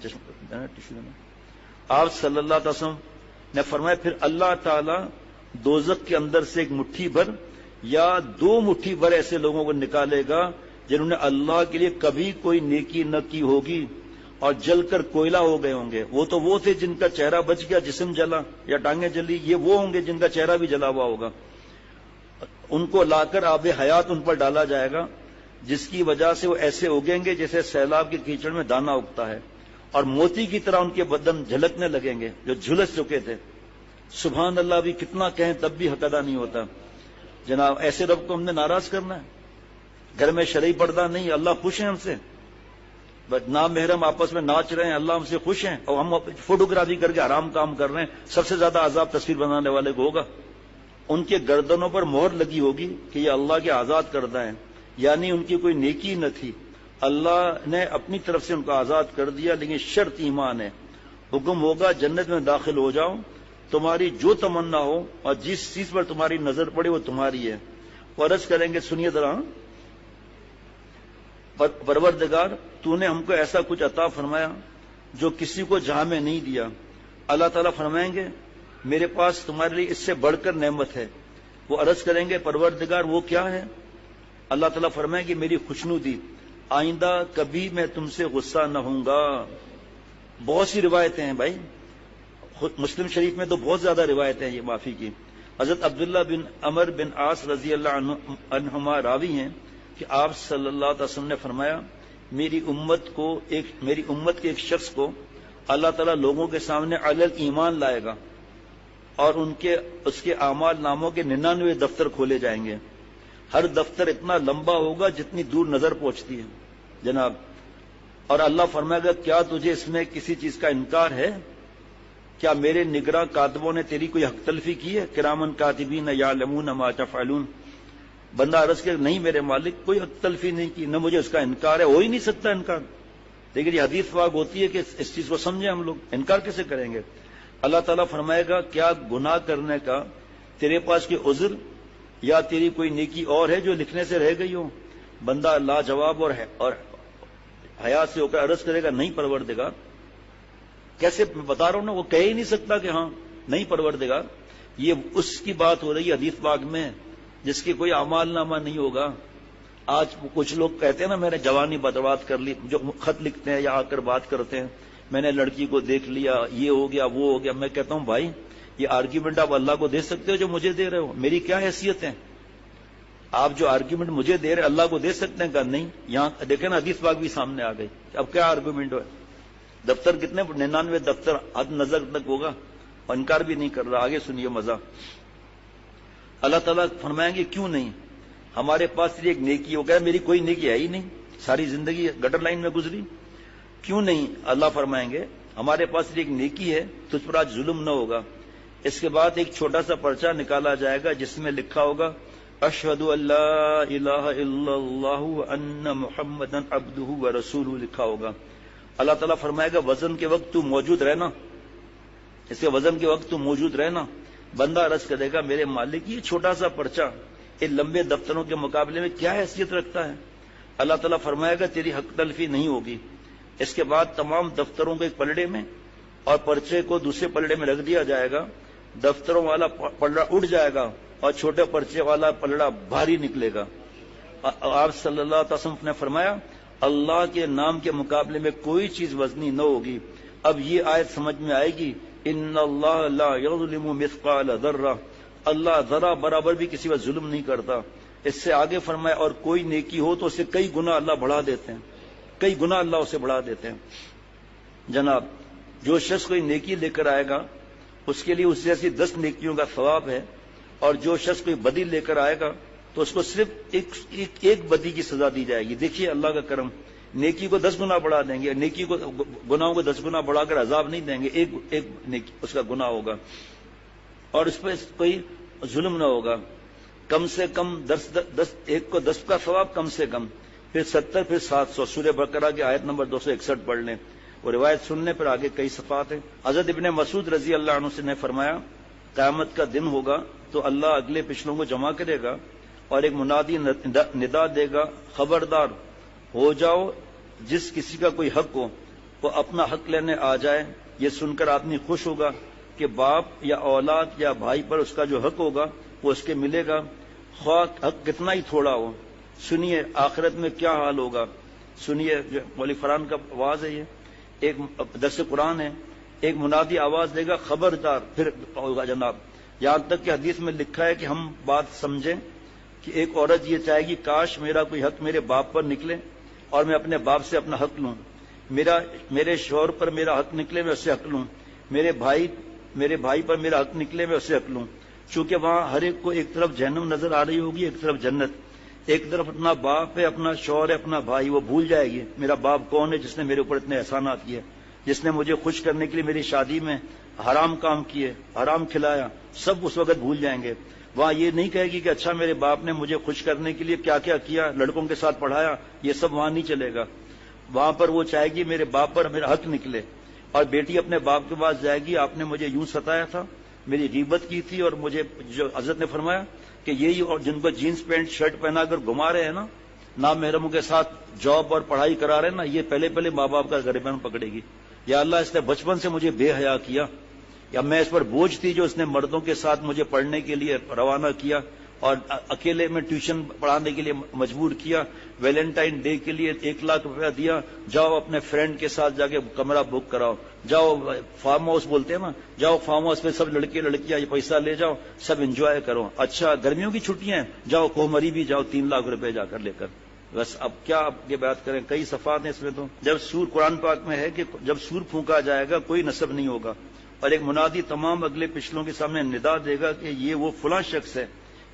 آپ صلی اللہ علیہ وسلم نے فرمایا پھر اللہ تعالیٰ دوزخ کے اندر سے ایک مٹھی بھر یا 2 مٹھی بھر ایسے لوگوں کو نکالے گا جنہوں نے اللہ کے لیے کبھی کوئی نیکی نہ کی ہوگی اور جل کر کوئلہ ہو گئے ہوں گے۔ وہ تو وہ تھے جن کا چہرہ بچ گیا، جسم جلا یا ٹانگیں جلی، یہ وہ ہوں گے جن کا چہرہ بھی جلا ہوا ہوگا۔ ان کو لا کر آب حیات ان پر ڈالا جائے گا، جس کی وجہ سے وہ ایسے اگیں گے جیسے سیلاب کے کیچڑ میں دانہ اگتا ہے، اور موتی کی طرح ان کے بدن جھلکنے لگیں گے جو جھلس چکے تھے۔ سبحان اللہ بھی کتنا کہیں تب بھی حق ادا نہیں ہوتا۔ جناب ایسے رب کو ہم نے ناراض کرنا ہے؟ گھر میں شرعی پردہ نہیں، اللہ خوش ہیں ہم سے، بس نامحرم آپس میں ناچ رہے ہیں، اللہ ہم سے خوش ہیں، اور ہم فوٹوگرافی کر کے حرام کام کر رہے ہیں۔ سب سے زیادہ عذاب تصویر بنانے والے کو ہوگا۔ ان کے گردنوں پر مہر لگی ہوگی کہ یہ اللہ کے آزاد کردہ ہیں، یعنی ان کی کوئی نیکی نہ تھی، اللہ نے اپنی طرف سے ان کو آزاد کر دیا، لیکن شرط ایمان ہے۔ حکم ہوگا جنت میں داخل ہو جاؤ، تمہاری جو تمنا ہو اور جس چیز پر تمہاری نظر پڑے وہ تمہاری ہے۔ وہ عرض کریں گے سنیے ذرا، پروردگار تو نے ہم کو ایسا کچھ عطا فرمایا جو کسی کو جہاں میں نہیں دیا۔ اللہ تعالیٰ فرمائیں گے میرے پاس تمہارے لیے اس سے بڑھ کر نعمت ہے۔ وہ عرض کریں گے پروردگار وہ کیا ہے؟ اللہ تعالیٰ فرمائیں گے میری خوشنودی، آئندہ کبھی میں تم سے غصہ نہ ہوں گا۔ بہت سی روایتیں ہیں بھائی، مسلم شریف میں تو بہت زیادہ روایتیں ہیں یہ معافی کی۔ حضرت عبداللہ بن عمر بن عاص رضی اللہ عنہما راوی ہیں کہ آپ صلی اللہ علیہ وسلم نے فرمایا میری امت کے ایک شخص کو اللہ تعالیٰ لوگوں کے سامنے علی ایمان لائے گا، اور اس کے اعمال ناموں کے 99 دفتر کھولے جائیں گے۔ ہر دفتر اتنا لمبا ہوگا جتنی دور نظر پہنچتی ہے جناب، اور اللہ فرمائے گا کیا تجھے اس میں کسی چیز کا انکار ہے؟ کیا میرے نگراں کاتبوں نے تیری کوئی حق تلفی کی ہے؟ کرامن کاتبین یعلمون ما تفعلون۔ بندہ عرض کہ نہیں میرے مالک کوئی حق تلفی نہیں کی، نہ مجھے اس کا انکار ہے، ہو ہی نہیں سکتا انکار۔ لیکن یہ حدیث پاک ہوتی ہے کہ اس چیز کو سمجھیں ہم لوگ، انکار کیسے کریں گے؟ اللہ تعالیٰ فرمائے گا کیا گناہ کرنے کا تیرے پاس کوئی عذر یا تیری کوئی نیکی اور ہے جو لکھنے سے رہ گئی ہو؟ بندہ لاجواب اور حیا سے ہو کر عرض کرے گا نہیں پروردگار۔ کیسے بتا رہا ہوں نا، وہ کہہ ہی نہیں سکتا کہ ہاں نہیں پروردگار۔ یہ اس کی بات ہو رہی ہے حدیث پاک میں جس کی کوئی اعمال نامہ نہیں ہوگا۔ آج کچھ لوگ کہتے ہیں نا میں نے جوانی برباد کر لی، جو خط لکھتے ہیں یا آ کر بات کرتے ہیں میں نے لڑکی کو دیکھ لیا، یہ ہو گیا وہ ہو گیا۔ میں کہتا ہوں بھائی یہ آرگیومنٹ آپ اللہ کو دے سکتے ہو جو مجھے دے رہے ہو؟ میری کیا حیثیت ہے؟ آپ جو آرگیومنٹ مجھے دے رہے اللہ کو دے سکتے ہیں؟ کہ نہیں۔ یہاں دیکھیں نا حدیث پاک بھی سامنے آ گئی، اب کیا آرگیومنٹ ہے؟ دفتر کتنے 99 دفتر حد نظر تک ہوگا، اور انکار بھی نہیں کر رہا۔ آگے سنیے مزہ، اللہ تعالیٰ فرمائیں گے کیوں نہیں، ہمارے پاس ایک نیکی ہو گیا، میری کوئی نیکی ہے ہی نہیں، ساری زندگی گٹر لائن میں گزری، کیوں نہیں؟ اللہ فرمائیں گے ہمارے پاس ایک نیکی ہے، تجھ پر آج ظلم نہ ہوگا۔ اس کے بعد ایک چھوٹا سا پرچہ نکالا جائے گا جس میں لکھا ہوگا اشہد ان لا الہ الا اللہ وان محمدا عبدہ ورسولہ لکھا ہوگا۔ اللہ تعالیٰ فرمائے گا وزن کے وقت تو موجود رہنا، اس کے وزن کے وقت تو موجود رہنا۔ بندہ عرض کرے گا میرے مالک یہ چھوٹا سا پرچہ ان لمبے دفتروں کے مقابلے میں کیا حیثیت رکھتا ہے؟ اللہ تعالیٰ فرمائے گا تیری حق تلفی نہیں ہوگی۔ اس کے بعد تمام دفتروں کو ایک پلڑے میں اور پرچے کو دوسرے پلڑے میں رکھ دیا جائے گا، دفتروں والا پلڑا اٹھ جائے گا اور چھوٹے پرچے والا پلڑا بھاری نکلے گا۔ آپ صلی اللہ علیہ وسلم نے فرمایا اللہ کے نام کے مقابلے میں کوئی چیز وزنی نہ ہوگی۔ اب یہ آیت سمجھ میں آئے گی، ان اللہ لا یظلم مثقال ذرہ، اللہ ذرہ برابر بھی کسی پر ظلم نہیں کرتا۔ اس سے آگے فرمایا اور کوئی نیکی ہو تو اسے کئی گنا اللہ بڑھا دیتے ہیں، کئی گنا اللہ اسے بڑھا دیتے ہیں۔ جناب جو شخص کوئی نیکی لے کر آئے گا اس کے لیے اس جیسی 10 نیکیوں کا ثواب ہے، اور جو شخص کوئی بدی لے کر آئے گا تو اس کو صرف ایک بدی کی سزا دی جائے گی۔ دیکھیے اللہ کا کرم، نیکی کو 10 گنا بڑھا دیں گے، نیکی کو گناہوں کو 10 گنا بڑھا کر عذاب نہیں دیں گے، ایک نیکی اس کا گناہ ہوگا، اور اس پہ کوئی ظلم نہ ہوگا۔ کم سے کم 10 ایک کو 10 کا ثواب کم سے کم، پھر 70 پھر 700۔ سورہ بقرہ کی آیت نمبر 261 پڑھ لیں، وہ روایت سننے پر آگے کئی صفات ہیں۔ حضرت ابن مسعود رضی اللہ عنہ سے نے فرمایا قیامت کا دن ہوگا تو اللہ اگلے پچھلوں کو جمع کرے گا اور ایک منادی ندا دے گا، خبردار ہو جاؤ، جس کسی کا کوئی حق ہو وہ اپنا حق لینے آ جائے۔ یہ سن کر آدمی خوش ہوگا کہ باپ یا اولاد یا بھائی پر اس کا جو حق ہوگا وہ اس کے ملے گا، خواہ حق کتنا ہی تھوڑا ہو۔ سنیے آخرت میں کیا حال ہوگا، سنیے، مولوی فرحان کا آواز ہے، یہ ایک درس قرآن ہے، ایک منادی آواز دے گا خبردار، پھر ہوگا جناب، یہاں تک کہ حدیث میں لکھا ہے کہ ہم بات سمجھیں کہ ایک عورت یہ چاہے گی کاش میرا کوئی حق میرے باپ پر نکلے اور میں اپنے باپ سے اپنا حق لوں، میرے شوہر پر میرا حق نکلے میں اس سے حق لوں، میرے بھائی پر میرا حق نکلے میں اس سے حق لوں۔ چونکہ وہاں ہر ایک کو ایک طرف جہنم نظر آ رہی ہوگی، ایک طرف جنت، ایک طرف اپنا باپ ہے، اپنا شوہر ہے، اپنا بھائی، وہ بھول جائے گی میرا باپ کون ہے جس نے میرے اوپر اتنے احسانات کیے، جس نے مجھے خوش کرنے کے لیے میری شادی میں حرام کام کیے، حرام کھلایا، سب اس وقت بھول جائیں گے۔ وہاں یہ نہیں کہے گی کہ اچھا میرے باپ نے مجھے خوش کرنے کے لیے کیا کیا کیا، لڑکوں کے ساتھ پڑھایا، یہ سب وہاں نہیں چلے گا۔ وہاں پر وہ چاہے گی میرے باپ پر میرا حق نکلے، اور بیٹی اپنے باپ کے پاس جائے گی، آپ نے مجھے یوں ستایا تھا، میری غیبت کی تھی، اور مجھے جو حضرت نے فرمایا کہ یہی اور جن کو جینس پینٹ شرٹ پہنا کر گھما رہے ہیں نا، نامحرموں کے ساتھ جاب اور پڑھائی کرا رہے ہیں نا، یہ پہلے ماں باپ کا گریبان پکڑے گی۔ یا اللہ اس نے بچپن سے مجھے بے حیا کیا، یا میں اس پر بوجھ تھی جو اس نے مردوں کے ساتھ مجھے پڑھنے کے لیے روانہ کیا اور اکیلے میں ٹیوشن پڑھانے کے لیے مجبور کیا، ویلنٹائن ڈے کے لیے 1 لاکھ روپیہ دیا، جاؤ اپنے فرینڈ کے ساتھ جا کے کمرہ بک کراؤ، جاؤ فارم ہاؤس بولتے ہیں نا، جاؤ فارم ہاؤس پہ سب لڑکے لڑکیاں یہ پیسہ لے جاؤ، سب انجوائے کرو، اچھا گرمیوں کی چھٹیاں ہیں، جاؤ کومری بھی جاؤ 3 لاکھ روپے جا کر لے کر۔ بس اب کیا آپ کی بات کریں، کئی صفات ہیں اس میں تو۔ جب سور قرآن پاک میں ہے کہ جب سور پھونکا جائے گا کوئی نسب نہیں ہوگا، اور ایک منادی تمام اگلے پچھلوں کے سامنے ندا دے گا کہ یہ وہ فلاں شخص ہے،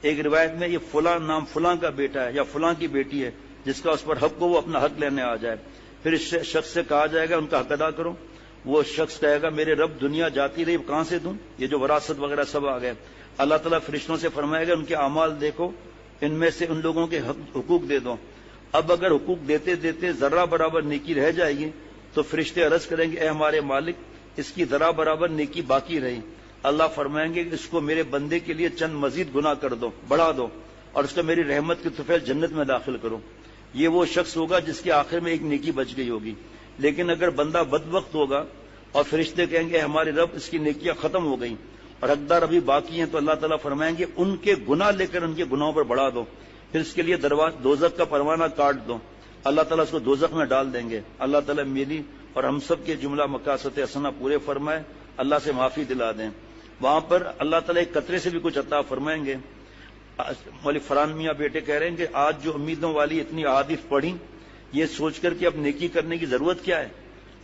ایک روایت میں یہ فلاں نام فلاں کا بیٹا ہے یا فلاں کی بیٹی ہے جس کا اس پر حق ہو، وہ اپنا حق لینے آ جائے۔ پھر اس شخص سے کہا جائے گا ان کا حق ادا کرو، وہ شخص کہے گا میرے رب دنیا جاتی رہی کہاں سے دوں، یہ جو وراثت وغیرہ سب آ گئے۔ اللہ تعالیٰ فرشتوں سے فرمائے گا ان کے اعمال دیکھو، ان میں سے ان لوگوں کے حقوق دے دو۔ اب اگر حقوق دیتے دیتے ذرہ برابر نیکی رہ جائے گی تو فرشتے عرض کریں گے اے ہمارے مالک اس کی ذرہ برابر نیکی باقی رہی، اللہ فرمائیں گے کہ اس کو میرے بندے کے لیے چند مزید گناہ کر دو، بڑھا دو، اور اس کو میری رحمت کی طفیل جنت میں داخل کرو۔ یہ وہ شخص ہوگا جس کے آخر میں ایک نیکی بچ گئی ہوگی۔ لیکن اگر بندہ بدبخت ہوگا اور فرشتے کہیں گے ہمارے رب اس کی نیکیاں ختم ہو گئیں اور حقدار ابھی باقی ہیں، تو اللہ تعالیٰ فرمائیں گے ان کے گناہ لے کر ان کے گناہوں پر بڑھا دو، پھر اس کے لیے دوزخ کا پروانہ کاٹ دو، اللہ تعالیٰ اس کو دوزخ میں ڈال دیں گے۔ اللہ تعالیٰ میری اور ہم سب کے جملہ مقاصد حسنہ پورے فرمائے، اللہ سے معافی دلا دیں۔ وہاں پر اللہ تعالیٰ ایک قطرے سے بھی کچھ عطا فرمائیں گے۔ مولوی فرحان میاں بیٹے کہہ رہے ہیں کہ آج جو امیدوں والی اتنی احادیث پڑھی، یہ سوچ کر کہ اب نیکی کرنے کی ضرورت کیا ہے،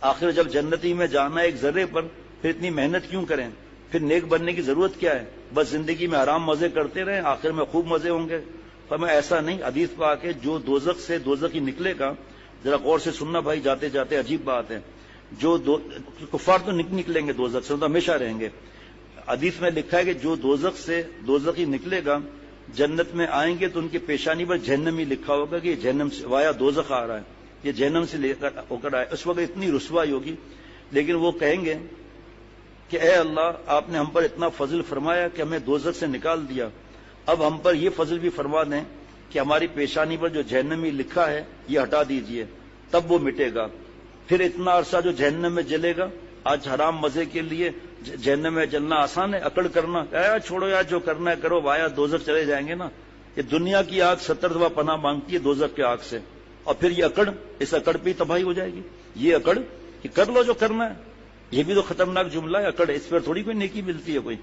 آخر جب جنتی میں جانا ہے ایک ذرے پر، پھر اتنی محنت کیوں کریں، پھر نیک بننے کی ضرورت کیا ہے، بس زندگی میں حرام مزے کرتے رہیں، آخر میں خوب مزے ہوں گے۔ فرمایا ایسا نہیں، حدیث پاک ہے جو دوزخ سے دوزخی نکلے گا، ذرا غور سے سننا بھائی جاتے جاتے، عجیب بات ہے، جو کفار تو نکلیں گے دوزخ سے، تو ہمیشہ رہیں گے۔ حدیث میں لکھا ہے کہ جو دوزخ سے دوزخی نکلے گا جنت میں آئیں گے تو ان کی پیشانی پر جہنمی لکھا ہوگا کہ یہ جہنم سے وایا دوزخ آ رہا ہے، یہ جہنم سے لے کر ہو کر آئے۔ اس وقت اتنی رسوائی ہوگی، لیکن وہ کہیں گے کہ اے اللہ آپ نے ہم پر اتنا فضل فرمایا کہ ہمیں دوزخ سے نکال دیا، اب ہم پر یہ فضل بھی فرما دیں کہ ہماری پیشانی پر جو جہنمی لکھا ہے یہ ہٹا دیجئے، تب وہ مٹے گا۔ پھر اتنا عرصہ جو جہنم میں جلے گا، آج حرام مزے کے لیے جہنم میں جلنا آسان ہے، اکڑ کرنا چھوڑو یار جو کرنا ہے کرو، وایا دوزخ چلے جائیں گے نا۔ یہ دنیا کی آگ 70 دفعہ پناہ مانگتی ہے دوزخ کے آگ سے، اور پھر یہ اکڑ، اس اکڑ پہ ہی تباہی ہو جائے گی. یہ اکڑ کہ کر لو جو کرنا ہے، یہ بھی تو خطرناک جملہ ہے. اکڑ، اس پر تھوڑی کوئی نیکی ملتی ہے کوئی.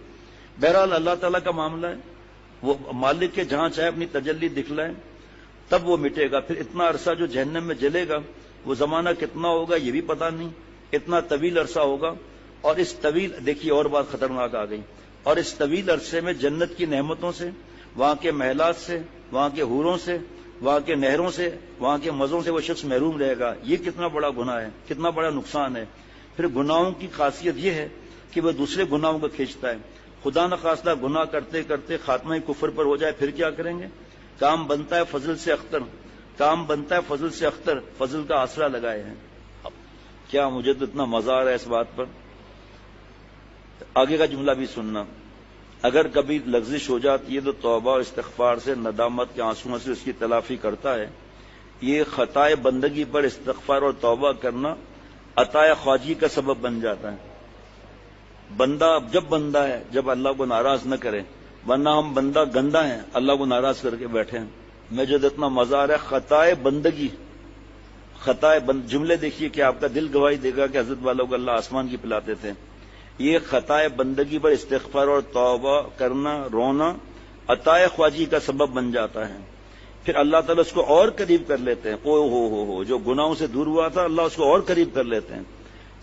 بہرحال اللہ تعالیٰ کا معاملہ ہے، وہ مالک کے جہاں چاہے اپنی تجلی دکھلائے تب وہ مٹے گا. پھر اتنا عرصہ جو جہنم میں جلے گا وہ زمانہ کتنا ہوگا یہ بھی پتہ نہیں، اتنا طویل عرصہ ہوگا. اور اس طویل، دیکھیے اور بات خطرناک آ گئی، اور اس طویل عرصے میں جنت کی نعمتوں سے، وہاں کے محلات سے، وہاں کے حوروں سے، وہاں کے نہروں سے، وہاں کے مزوں سے وہ شخص محروم رہے گا. یہ کتنا بڑا گناہ ہے، کتنا بڑا نقصان ہے. پھر گناہوں کی خاصیت یہ ہے کہ وہ دوسرے گناہوں کو کھینچتا ہے. خدا نخواستہ گناہ کرتے کرتے خاتمہ کفر پر ہو جائے پھر کیا کریں گے؟ کام بنتا ہے فضل سے اختر، کام بنتا ہے فضل سے اختر، فضل کا آسرا لگائے ہیں. کیا مجھے تو اتنا مزہ آ رہا ہے اس بات پر. آگے کا جملہ بھی سننا. اگر کبھی لغزش ہو جاتی ہے تو توبہ اور استغفار سے، ندامت کے آنسوؤں سے اس کی تلافی کرتا ہے. یہ خطائے بندگی پر استغفار اور توبہ کرنا عطائے خواجی کا سبب بن جاتا ہے. بندہ جب بندہ ہے، جب اللہ کو ناراض نہ کرے، ورنہ ہم بندہ گندا ہیں، اللہ کو ناراض کر کے بیٹھے ہیں. مجھے اتنا مزہ آ رہا ہے. خطائے بندگی، جملے دیکھیے کہ آپ کا دل گواہی دے گا کہ حضرت والوں کو اللہ آسمان کی پلاتے تھے. یہ خطائے بندگی پر استغفار اور توبہ کرنا، رونا عطائے خواجی کا سبب بن جاتا ہے. پھر اللہ تعالیٰ اس کو اور قریب کر لیتے ہیں. او ہو جو گناہوں سے دور ہوا تھا اللہ اس کو اور قریب کر لیتے ہیں.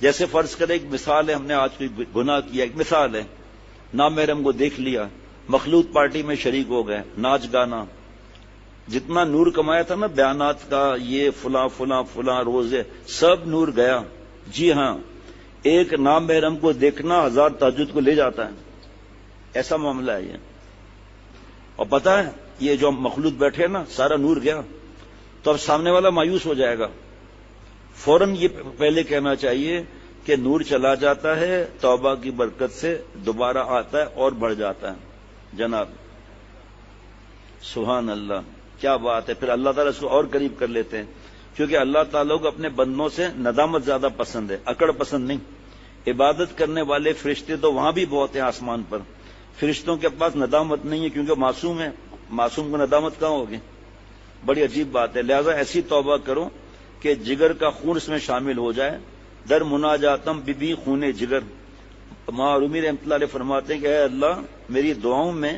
جیسے فرض کرے ایک مثال ہے، ہم نے آج کوئی گناہ کیا، ایک مثال ہے، نامحرم کو دیکھ لیا، مخلوط پارٹی میں شریک ہو گئے، ناچ گانا، جتنا نور کمایا تھا نا بیانات کا، یہ فلاں فلاں فلاں روزے، سب نور گیا. جی ہاں، ایک نامحرم کو دیکھنا 1000 تہجد کو لے جاتا ہے. ایسا معاملہ ہے یہ. اور پتہ ہے یہ جو مخلوط بیٹھے نا سارا نور گیا تو اب سامنے والا مایوس ہو جائے گا. فوراً یہ پہلے کہنا چاہیے کہ نور چلا جاتا ہے، توبہ کی برکت سے دوبارہ آتا ہے اور بڑھ جاتا ہے. جناب سبحان اللہ، کیا بات ہے. پھر اللہ تعالیٰ اس کو اور قریب کر لیتے ہیں، کیونکہ اللہ تعالیٰ کو اپنے بندوں سے ندامت زیادہ پسند ہے، اکڑ پسند نہیں. عبادت کرنے والے فرشتے تو وہاں بھی بہت ہیں آسمان پر، فرشتوں کے پاس ندامت نہیں ہے کیونکہ معصوم ہے. معصوم کو ندامت کہاں ہوگی؟ بڑی عجیب بات ہے. لہذا ایسی توبہ کرو کہ جگر کا خون اس میں شامل ہو جائے. در مناجاتم بی خون جگر. ماں رومی رحمۃ اللہ علیہ فرماتے ہیں کہ اے اللہ میری دعاؤں میں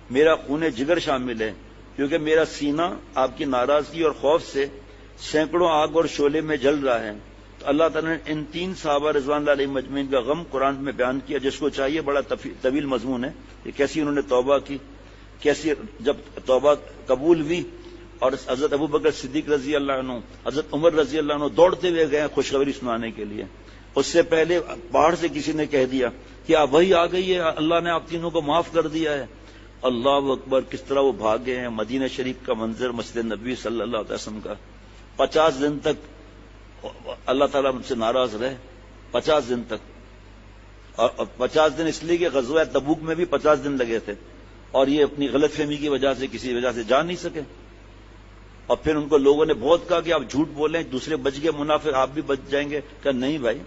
میرا خون جگر شامل ہے، کیونکہ میرا سینہ آپ کی ناراضگی اور خوف سے سینکڑوں آگ اور شعلے میں جل رہا ہے. تو اللہ تعالیٰ نے ان 3 صحابہ رضوان اللہ علیہ مجمعین کا غم قرآن میں بیان کیا، جس کو چاہیے. بڑا طویل مضمون ہے کہ کیسی انہوں نے توبہ کی، کیسی جب توبہ قبول ہوئی اور حضرت ابوبکر صدیق رضی اللہ عنہ، حضرت عمر رضی اللہ عنہ دوڑتے ہوئے گئے خوشخبری سنانے کے لیے. اس سے پہلے باہر سے کسی نے کہہ دیا کہ آپ وہی آ گئی ہے، اللہ نے آپ تینوں کو معاف کر دیا ہے. اللہ اکبر، کس طرح وہ بھاگے ہیں. مدینہ شریف کا منظر، مسجد نبوی صلی اللہ علیہ وسلم کا. 50 دن تک اللہ تعالیٰ مجھ سے ناراض رہے، 50 دن تک. اور 50 دن اس لیے کہ غزوہ تبوک میں بھی 50 دن لگے تھے، اور یہ اپنی غلط فہمی کی وجہ سے کسی وجہ سے جا نہیں سکے. اور پھر ان کو لوگوں نے بہت کہا کہ آپ جھوٹ بولیں، دوسرے بچ گئے منافق، آپ بھی بچ جائیں گے. کہ نہیں بھائی،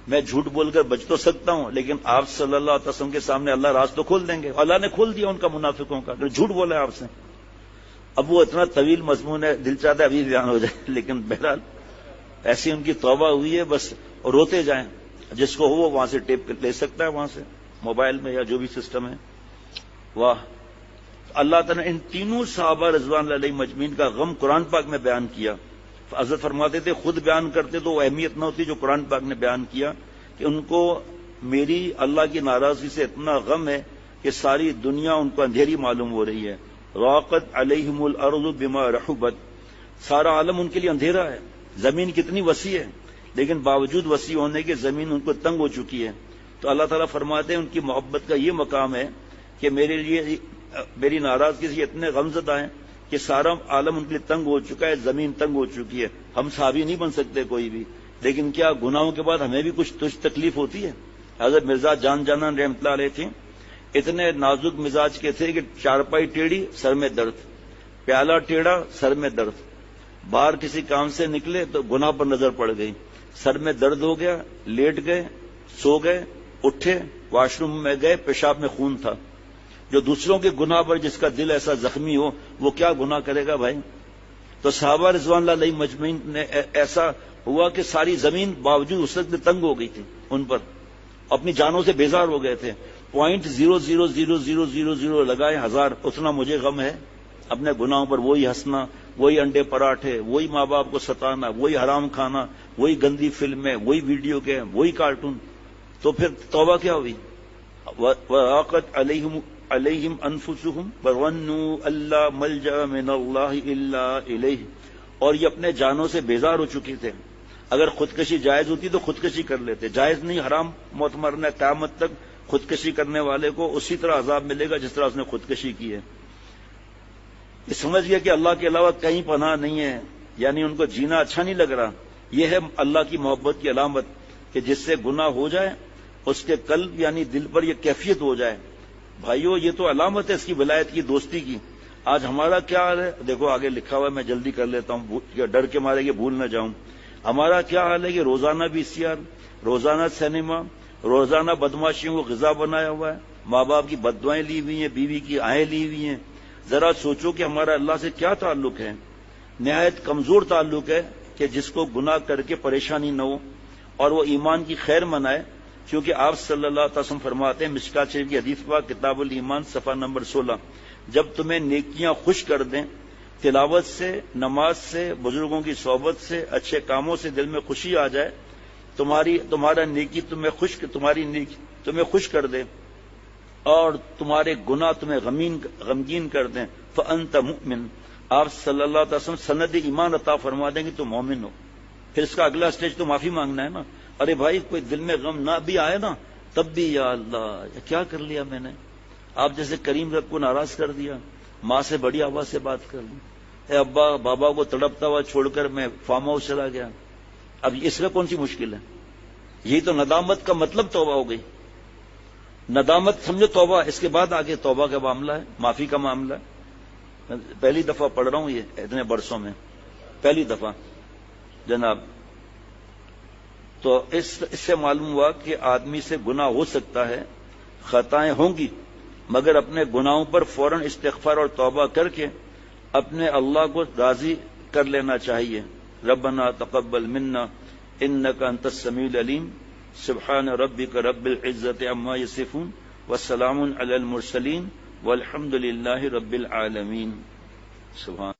میں جھوٹ بول کر بچ تو سکتا ہوں، لیکن آپ صلی اللہ علیہ وسلم کے سامنے اللہ راز تو کھول دیں گے. اللہ نے کھول دیا ان کا، منافقوں کا، جھوٹ بولا ہے آپ سے. اب وہ اتنا طویل مضمون ہے، دل چاہتا ہے ابھی بیان ہو جائے، لیکن بہرحال ایسی ان کی توبہ ہوئی ہے. بس روتے جائیں، جس کو ہو وہ وہاں سے ٹیپ لے سکتا ہے، وہاں سے موبائل میں یا جو بھی سسٹم ہے. واہ، اللہ تعالیٰ نے ان 3 صحابہ رضوان اللہ علیہ مجمعین کا غم قرآن پاک میں بیان کیا. حضرت فرماتے تھے خود بیان کرتے تو وہ اہمیت نہ ہوتی جو قرآن پاک نے بیان کیا، کہ ان کو میری اللہ کی ناراضگی سے اتنا غم ہے کہ ساری دنیا ان کو اندھیری معلوم ہو رہی ہے. راقت علیہم الارض بما رحبت، سارا عالم ان کے لیے اندھیرا ہے. زمین کتنی وسیع ہے، لیکن باوجود وسیع ہونے کے زمین ان کو تنگ ہو چکی ہے. تو اللہ تعالیٰ فرماتے ہیں ان کی محبت کا یہ مقام ہے کہ میرے لیے میری ناراضگی سے اتنے غمزدہ ہیں کہ سارا عالم ان کے لیے تنگ ہو چکا ہے، زمین تنگ ہو چکی ہے. ہم صحابی نہیں بن سکتے کوئی بھی، لیکن کیا گناہوں کے بعد ہمیں بھی کچھ تکلیف ہوتی ہے. حضرت مرزا جان جانان رحمۃ اللہ علیہ تھے، اتنے نازک مزاج کے تھے کہ چارپائی ٹیڑھی سر میں درد، پیالہ ٹیڑھا سر میں درد. باہر کسی کام سے نکلے تو گناہ پر نظر پڑ گئی، سر میں درد ہو گیا، لیٹ گئے، سو گئے، اٹھے، واش روم میں گئے، پیشاب میں خون تھا. جو دوسروں کے گناہ پر جس کا دل ایسا زخمی ہو وہ کیا گناہ کرے گا بھائی. تو صحابہ رضوان اللہ علیہ مجمعین نے ایسا ہوا کہ ساری زمین باوجود اس وقت تنگ ہو گئی تھی ان پر، اپنی جانوں سے بیزار ہو گئے تھے. 0.00000 لگائے ہزار، اتنا مجھے غم ہے اپنے گناہوں پر. وہی ہنسنا، وہی انڈے پراٹھے، وہی ماں باپ کو ستانا، وہی حرام کھانا، وہی گندی فلمیں، وہی ویڈیو گیم، وہی کارٹون. تو پھر توبہ کیا ہوئی؟ وَآقَتْ عَلَيْهِمْ أَنفُسُهُمْ وَظَنُّوا أَن لَّا مَلْجَأَ مِنَ اللَّهِ إِلَّا إِلَيْهِ. اور یہ اپنے جانوں سے بیزار ہو چکے تھے. اگر خودکشی جائز ہوتی تو خودکشی کر لیتے، جائز نہیں، حرام موت مرنا. قیامت تک خودکشی کرنے والے کو اسی طرح عذاب ملے گا جس طرح اس نے خودکشی کی ہے. یہ سمجھ گیا کہ اللہ کے علاوہ کہیں پناہ نہیں ہے، یعنی ان کو جینا اچھا نہیں لگ رہا. یہ ہے اللہ کی محبت کی علامت کہ جس سے گناہ ہو جائے اس کے قلب یعنی دل پر یہ کیفیت ہو جائے. بھائیو یہ تو علامت ہے اس کی ولایت کی، دوستی کی. آج ہمارا کیا حال ہے؟ دیکھو آگے لکھا ہوا ہے، میں جلدی کر لیتا ہوں ڈر کے مارے کہ بھول نہ جاؤں. ہمارا کیا حال ہے کہ روزانہ VCR، روزانہ سینما، روزانہ بدماشیوں کو غذا بنایا ہوا ہے. ماں باپ کی بددعائیں لی ہوئی ہیں، بیوی کی آہیں لی ہوئی ہیں. ذرا سوچو کہ ہمارا اللہ سے کیا تعلق ہے. نہایت کمزور تعلق ہے کہ جس کو گناہ کر کے پریشانی نہ ہو اور وہ ایمان کی خیر منائے. کیونکہ آپ صلی اللہ علیہ وسلم فرماتے ہیں، مشکوٰۃ شریف کی حدیث پاک کتاب الایمان صفحہ نمبر 16، جب تمہیں نیکیاں خوش کر دیں، تلاوت سے، نماز سے، بزرگوں کی صحبت سے، اچھے کاموں سے دل میں خوشی آ جائے، تمہارا نیکی تمہاری نیکی تمہیں خوش کر دے اور تمہارے گناہ تمہیں غمگین کر دیں، فأنت مؤمن. آپ صلی اللہ علیہ وسلم سند ایمان عطا فرما دیں گے تو مومن ہو. پھر اس کا اگلا سٹیج تو معافی مانگنا ہے نا. ارے بھائی کوئی دل میں غم نہ بھی آئے نا تب بھی یا اللہ کیا کر لیا میں نے. آپ جیسے کریم رب کو ناراض کر دیا، ماں سے بڑی آواز سے بات کر لی، اے ابا بابا کو تڑپتا ہوا چھوڑ کر میں فارم ہاؤس چلا گیا. اب اس میں کون سی مشکل ہے؟ یہی تو ندامت کا مطلب توبہ ہو گئی. ندامت سمجھو توبہ، اس کے بعد آگے توبہ کا معاملہ ہے، معافی کا معاملہ ہے. پہلی دفعہ پڑھ رہا ہوں یہ اتنے برسوں میں، پہلی دفعہ جناب. تو اس سے معلوم ہوا کہ آدمی سے گناہ ہو سکتا ہے، خطائیں ہوں گی، مگر اپنے گناہوں پر فوراً استغفار اور توبہ کر کے اپنے اللہ کو راضی کر لینا چاہیے. ربنا تقبل منا انک انت السمیع العلیم. سبحان ربک رب العزت عما یصفون وسلام علی المرسلین والحمد للہ رب العالمین. سبحان